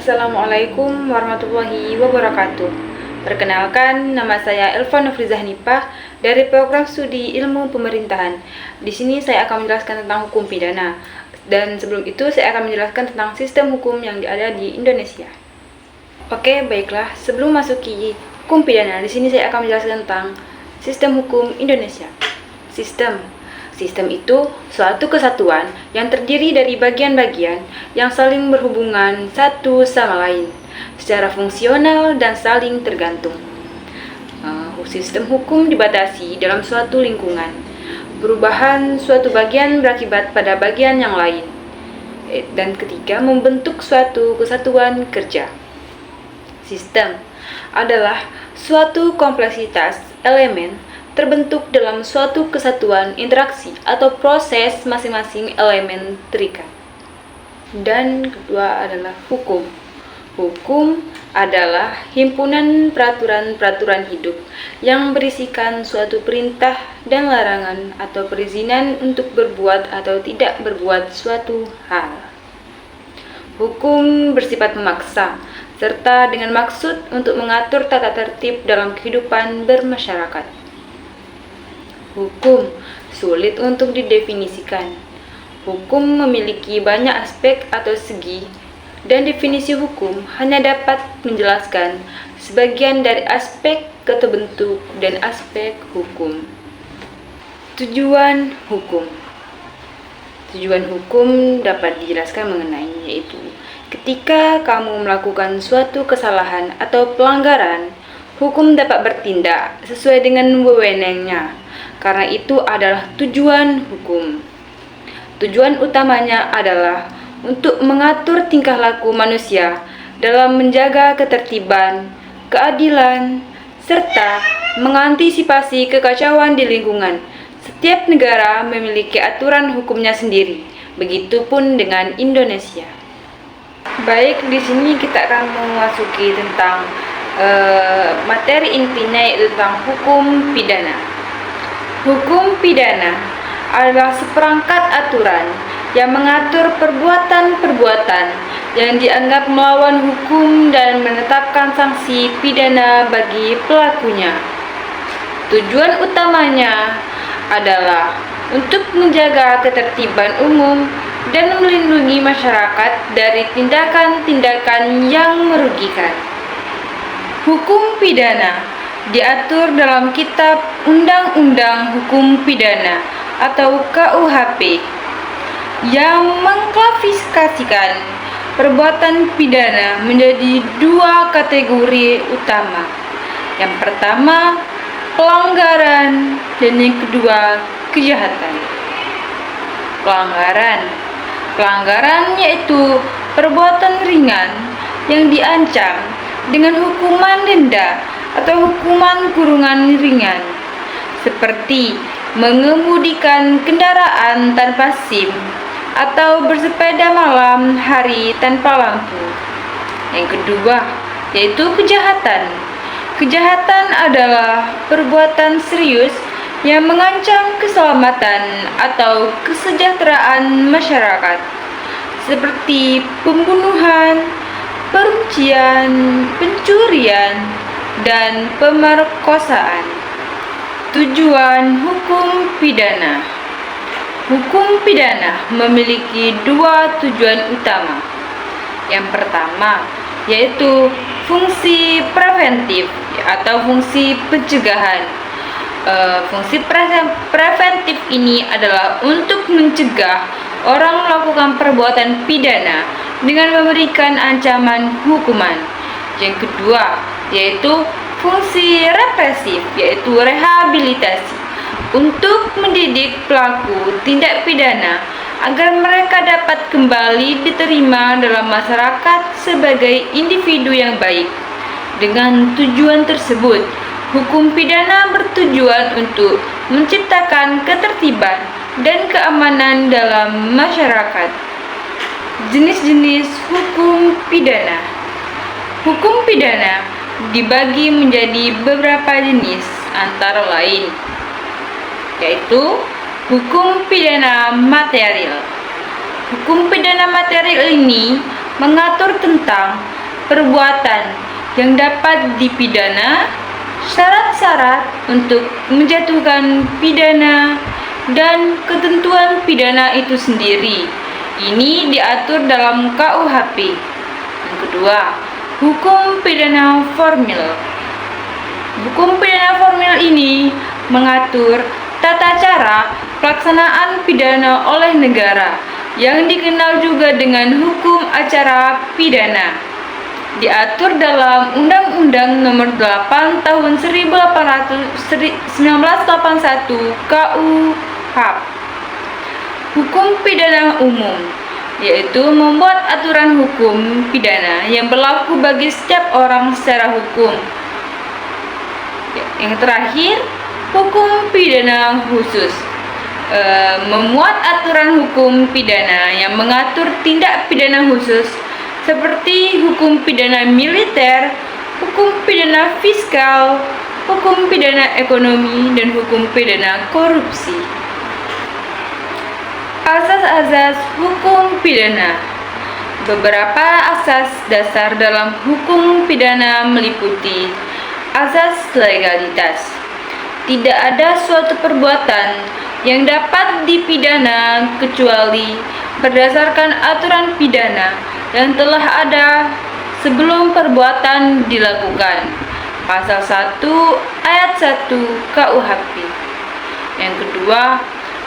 Assalamualaikum warahmatullahi wabarakatuh. Perkenalkan, nama saya Elva Nofriza Hanifah dari Program Studi Ilmu Pemerintahan. Di sini saya akan menjelaskan tentang hukum pidana. Dan sebelum itu saya akan menjelaskan tentang sistem hukum yang ada di Indonesia. Oke, baiklah. Sebelum masuki hukum pidana, di sini saya akan menjelaskan tentang sistem hukum Indonesia. Sistem itu suatu kesatuan yang terdiri dari bagian-bagian yang saling berhubungan satu sama lain, secara fungsional dan saling tergantung. Sistem hukum dibatasi dalam suatu lingkungan. Perubahan suatu bagian berakibat pada bagian yang lain. Dan ketiga, membentuk suatu kesatuan kerja. Sistem adalah suatu kompleksitas elemen terbentuk dalam suatu kesatuan interaksi atau proses masing-masing elemen terikat. Dan kedua adalah hukum. Hukum adalah himpunan peraturan-peraturan hidup yang berisikan suatu perintah dan larangan atau perizinan untuk berbuat atau tidak berbuat suatu hal. Hukum bersifat memaksa, serta dengan maksud untuk mengatur tata tertib dalam kehidupan bermasyarakat. Hukum sulit untuk didefinisikan. Hukum memiliki banyak aspek atau segi, dan definisi hukum hanya dapat menjelaskan sebagian dari aspek keterbentuk dan aspek hukum. Tujuan hukum. Tujuan hukum dapat dijelaskan mengenai, yaitu ketika kamu melakukan suatu kesalahan atau pelanggaran, hukum dapat bertindak sesuai dengan wewenangnya. Karena itu adalah tujuan hukum. Tujuan utamanya adalah untuk mengatur tingkah laku manusia dalam menjaga ketertiban, keadilan, serta mengantisipasi kekacauan di lingkungan. Setiap negara memiliki aturan hukumnya sendiri, begitupun dengan Indonesia. Baik, di sini kita akan memasuki tentang materi intinya, yaitu tentang hukum pidana. Hukum pidana adalah seperangkat aturan yang mengatur perbuatan-perbuatan yang dianggap melawan hukum dan menetapkan sanksi pidana bagi pelakunya. Tujuan utamanya adalah untuk menjaga ketertiban umum dan melindungi masyarakat dari tindakan-tindakan yang merugikan. Hukum pidana diatur dalam Kitab Undang-Undang Hukum Pidana atau KUHP yang mengklasifikasikan perbuatan pidana menjadi dua kategori utama. Yang pertama, pelanggaran, dan yang kedua, kejahatan. Pelanggaran yaitu perbuatan ringan yang diancam dengan hukuman denda atau hukuman kurungan ringan, seperti mengemudikan kendaraan tanpa SIM atau bersepeda malam hari tanpa lampu. Yang kedua, yaitu kejahatan. Kejahatan adalah perbuatan serius yang mengancam keselamatan atau kesejahteraan masyarakat, seperti pembunuhan, peruncian, pencurian, dan pemerkosaan. Tujuan hukum pidana. Hukum pidana memiliki dua tujuan utama. Yang pertama, yaitu fungsi preventif atau fungsi pencegahan. Fungsi preventif ini adalah untuk mencegah orang melakukan perbuatan pidana dengan memberikan ancaman hukuman. Yang kedua, yaitu fungsi represif, yaitu rehabilitasi, untuk mendidik pelaku tindak pidana agar mereka dapat kembali diterima dalam masyarakat sebagai individu yang baik. Dengan tujuan tersebut, hukum pidana bertujuan untuk menciptakan ketertiban dan keamanan dalam masyarakat. Jenis-jenis hukum pidana. Hukum pidana dibagi menjadi beberapa jenis, antara lain yaitu hukum pidana material. Hukum pidana material ini mengatur tentang perbuatan yang dapat dipidana, syarat-syarat untuk menjatuhkan pidana, dan ketentuan pidana itu sendiri. Ini diatur dalam KUHP. Yang kedua, hukum pidana formil. Hukum pidana formil ini mengatur tata cara pelaksanaan pidana oleh negara, yang dikenal juga dengan hukum acara pidana. Diatur dalam Undang-Undang Nomor 8 Tahun 1981 KUHP. Hukum pidana umum, yaitu membuat aturan hukum pidana yang berlaku bagi setiap orang secara hukum. Yang terakhir, hukum pidana khusus, memuat aturan hukum pidana yang mengatur tindak pidana khusus seperti hukum pidana militer, hukum pidana fiskal, hukum pidana ekonomi, dan hukum pidana korupsi. Asas-asas hukum pidana. Beberapa asas dasar dalam hukum pidana meliputi asas legalitas. Tidak ada suatu perbuatan yang dapat dipidana kecuali berdasarkan aturan pidana yang telah ada sebelum perbuatan dilakukan. Pasal 1 ayat 1 KUHP. Yang kedua,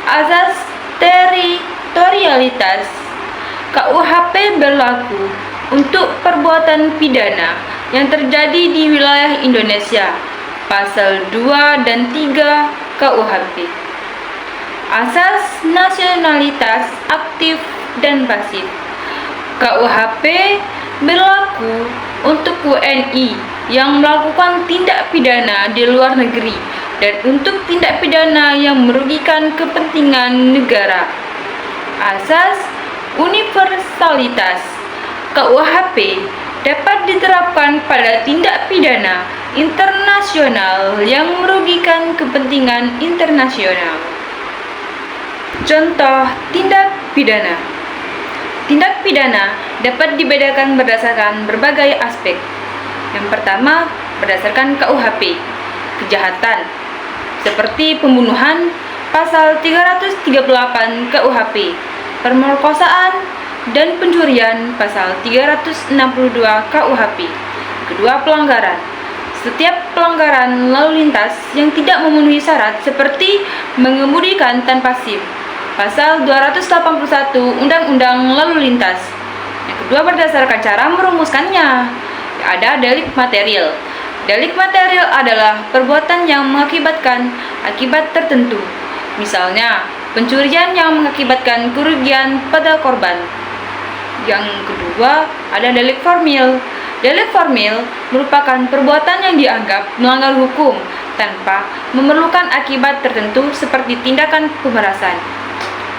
asas teritorialitas. KUHP berlaku untuk perbuatan pidana yang terjadi di wilayah Indonesia. Pasal 2 dan 3 KUHP. Asas nasionalitas aktif dan pasif. KUHP berlaku untuk WNI yang melakukan tindak pidana di luar negeri dan untuk tindak pidana yang merugikan kepentingan negara. Asas universalitas. KUHP dapat diterapkan pada tindak pidana internasional yang merugikan kepentingan internasional. Contoh tindak pidana. Tindak pidana dapat dibedakan berdasarkan berbagai aspek. Yang pertama, berdasarkan KUHP, kejahatan, seperti pembunuhan, pasal 338 KUHP, pemerkosaan, dan pencurian, pasal 362 KUHP. Kedua, pelanggaran. Setiap pelanggaran lalu lintas yang tidak memenuhi syarat seperti mengemudikan tanpa SIM, pasal 281 Undang-Undang Lalu Lintas. Yang kedua, berdasarkan cara merumuskannya. Ada delik material. Delik material adalah perbuatan yang mengakibatkan akibat tertentu. Misalnya, pencurian yang mengakibatkan kerugian pada korban. Yang kedua, ada delik formil. Delik formil merupakan perbuatan yang dianggap melanggar hukum tanpa memerlukan akibat tertentu seperti tindakan pemerasan.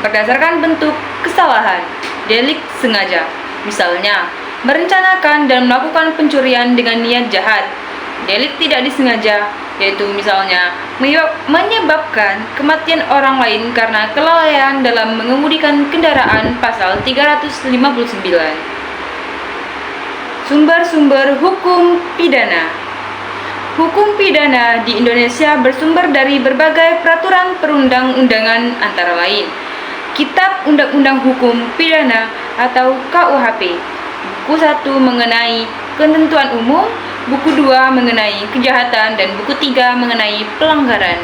Berdasarkan bentuk kesalahan, delik sengaja. Misalnya, merencanakan dan melakukan pencurian dengan niat jahat. Delik tidak disengaja, yaitu misalnya menyebabkan kematian orang lain karena kelalaian dalam mengemudikan kendaraan, pasal 359. Sumber-sumber hukum pidana. Hukum pidana di Indonesia bersumber dari berbagai peraturan perundang-undangan, antara lain Kitab Undang-Undang Hukum Pidana atau KUHP, buku 1 mengenai ketentuan umum, buku 2 mengenai kejahatan, dan buku 3 mengenai pelanggaran.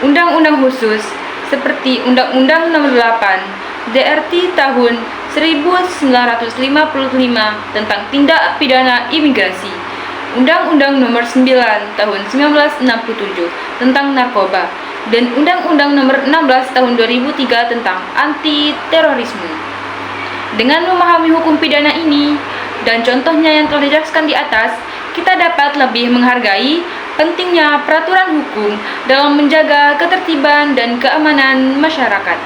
Undang-undang khusus seperti Undang-Undang Nomor 8 DRT tahun 1955 tentang tindak pidana imigrasi, Undang-Undang Nomor 9 tahun 1967 tentang narkoba, dan Undang-Undang Nomor 16 tahun 2003 tentang anti terorisme. Dengan memahami hukum pidana ini dan contohnya yang telah dijelaskan di atas, kita dapat lebih menghargai pentingnya peraturan hukum dalam menjaga ketertiban dan keamanan masyarakat.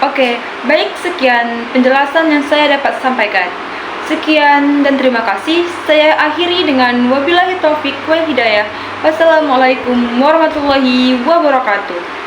Oke, baik, sekian penjelasan yang saya dapat sampaikan. Sekian dan terima kasih. Saya akhiri dengan wabillahi taufik wal hidayah. Wassalamualaikum warahmatullahi wabarakatuh.